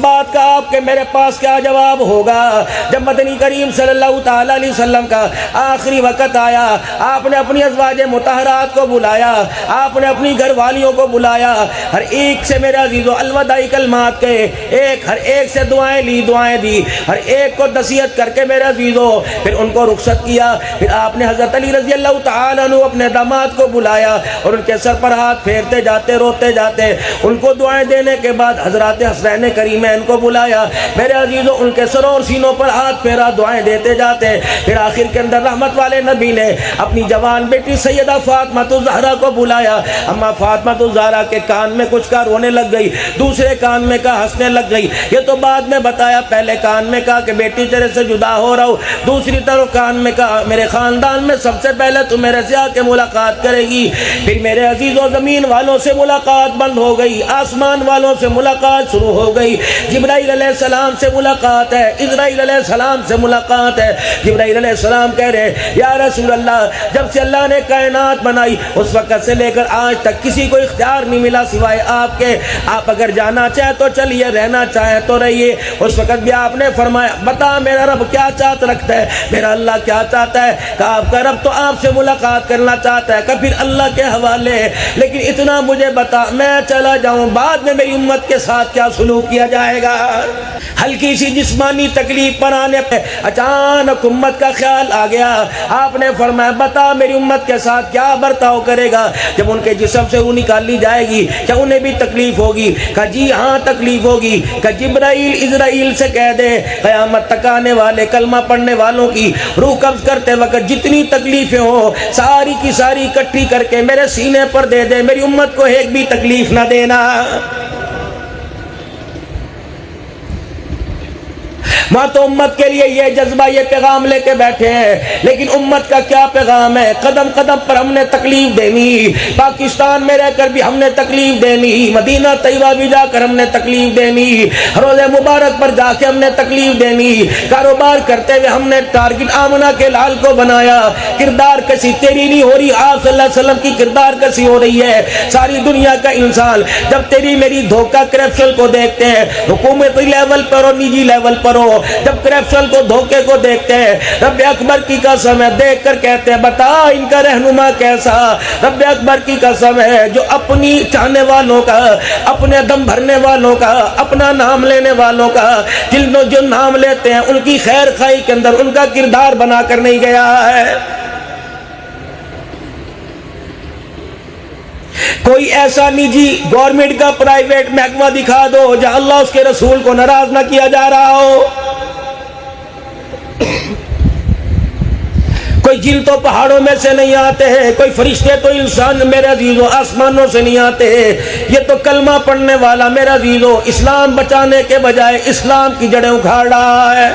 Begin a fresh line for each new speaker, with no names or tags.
بات کا آپ کے میرے پاس کیا جواب ہوگا؟ جب مدنی کریم صلی اللہ تعالی علیہ وسلم کا آخری وقت آیا، آپ نے اپنی ازواج مطہرات کو بلایا، آپ نے اپنی گھر والیوں کو بلایا، ہر ایک سے میرے عزیزو الوداعی کلمات کہے، ہر ایک سے دعائیں لی، دعائیں دی، ہر ایک کو نصیحت کر کے میرے عزیزو پھر ان کو رخصت کیا۔ پھر آپ نے حضرت علی رضی اللہ تعالیٰ عنہ اپنے داماد کو بلایا اور ان کے سر پر ہاتھ پھیرتے جاتے، روتے جاتے، ان کو دعائیں دینے کے بعد حضرات حسنین کریمین کو بلایا، میرے عزیزو ان کے سروں اور سینوں پر ہاتھ پھیرا، دعائیں دیتے جاتے۔ پھر آخر کے اندر رحمت والے نبی نے اپنی جوان بیٹی سیدہ فاطمہ الزہرا کو بلایا۔ اما فاطمہ الزہرا کے کان میں کچھ کا رونے لگ گئی، دوسرے کان میں کا ہنسنے لگ گئی۔ یہ تو بعد میں بتایا، پہلے کان میں کہا کہ بیٹی تیرے سے جدا ہو رہا ہوں، دوسری طرف کان میں کہا میرے خاندان میں سب سے پہلے تو میرے سے آ کے ملاقات کرے گی۔ پھر میرے عزیزو زمین والوں سے ملاقات بند ہو گئی، آسمان والوں سے ملاقات شروع ہو گئی۔ جبرائیل علیہ السلام سے ملاقات ہے، اسرائیل علیہ السلام سے ملاقات ہے۔ جبرائیل علیہ السلام کہہ رہے یا رسول اللہ، جب سے اللہ نے کائنات بنائی اس وقت سے لے کر آج تک کسی کو اختیار نہیں ملا سوائے آپ کے، آپ اگر جانا چاہیں تو چلیے، رہنا چاہیں تو رہیے۔ اس وقت بھی آپ نے فرمایا بتا میرا رب کیا چاہت رکھتا ہے، میرا اللہ کیا چاہتا ہے؟ کہ آپ کا رب تو آپ سے ملاقات کرنا چاہتا ہے، کہ پھر اللہ کے حوالے، لیکن اتنا مجھے بتا میں چلا جاؤں بعد میں میری امت کے ساتھ کیا سلوک کیا جائے گا؟ ہلکی سی جسمانی تکلیف پر آنے پہ اچانک امت کا خیال آ گیا، آپ نے فرمایا بتا میری امت کے ساتھ کیا برتاؤ کرے گا جب ان کے جسم سے روح نکال لی جائے گی؟ کیا انہیں بھی تکلیف ہوگی؟ کہا جی ہاں تکلیف ہوگی۔ کہ جبرائیل اسرائیل سے کہہ دے قیامت تک آنے والے کلمہ پڑھنے والوں کی روح قبض کرتے وقت جتنی تکلیفیں ہوں ساری کی ساری اکٹھی کر کے میرے سینے پر دے دے، میری امت کو ایک بھی تکلیف نہ دینا۔ وہاں تو امت کے لیے یہ جذبہ، یہ پیغام لے کے بیٹھے ہیں، لیکن امت کا کیا پیغام ہے؟ قدم قدم پر ہم نے تکلیف دینی، پاکستان میں رہ کر بھی ہم نے تکلیف دینی، مدینہ طیبہ بھی جا کر ہم نے تکلیف دینی، روزہ مبارک پر جا کے ہم نے تکلیف دینی، کاروبار کرتے ہوئے ہم نے ٹارگٹ آمنہ کے لال کو بنایا، کردار کسی تیری نہیں ہو رہی، آپ صلی اللہ علیہ وسلم کی کردار کسی ہو رہی ہے۔ ساری دنیا کا انسان جب تیری میری دھوکہ کرپشن کو دیکھتے ہیں، حکومتی لیول پر اور نجی لیول پر ہو، جب کرپشن کو دھوکے کو دیکھتے ہیں، رب اکبر کی قسم ہے دیکھ کر کہتے ہیں بتا ان کا رہنما کیسا؟ رب اکبر کی قسم ہے جو اپنی چاہنے والوں کا، اپنے دم بھرنے والوں کا، اپنا نام لینے والوں کا، جو نام لیتے ہیں ان کی خیر خواہی کے اندر ان کا کردار بنا کر نہیں گیا ہے۔ کوئی ایسا نجی گورنمنٹ کا پرائیویٹ محکمہ دکھا دو جہاں اللہ اس کے رسول کو ناراض نہ کیا جا رہا ہو۔ کوئی جن تو پہاڑوں میں سے نہیں آتے ہیں، کوئی فرشتے تو انسان میرے عزیزو آسمانوں سے نہیں آتے ہیں، یہ تو کلمہ پڑھنے والا میرے عزیزو اسلام بچانے کے بجائے اسلام کی جڑیں اکھاڑ رہا ہے۔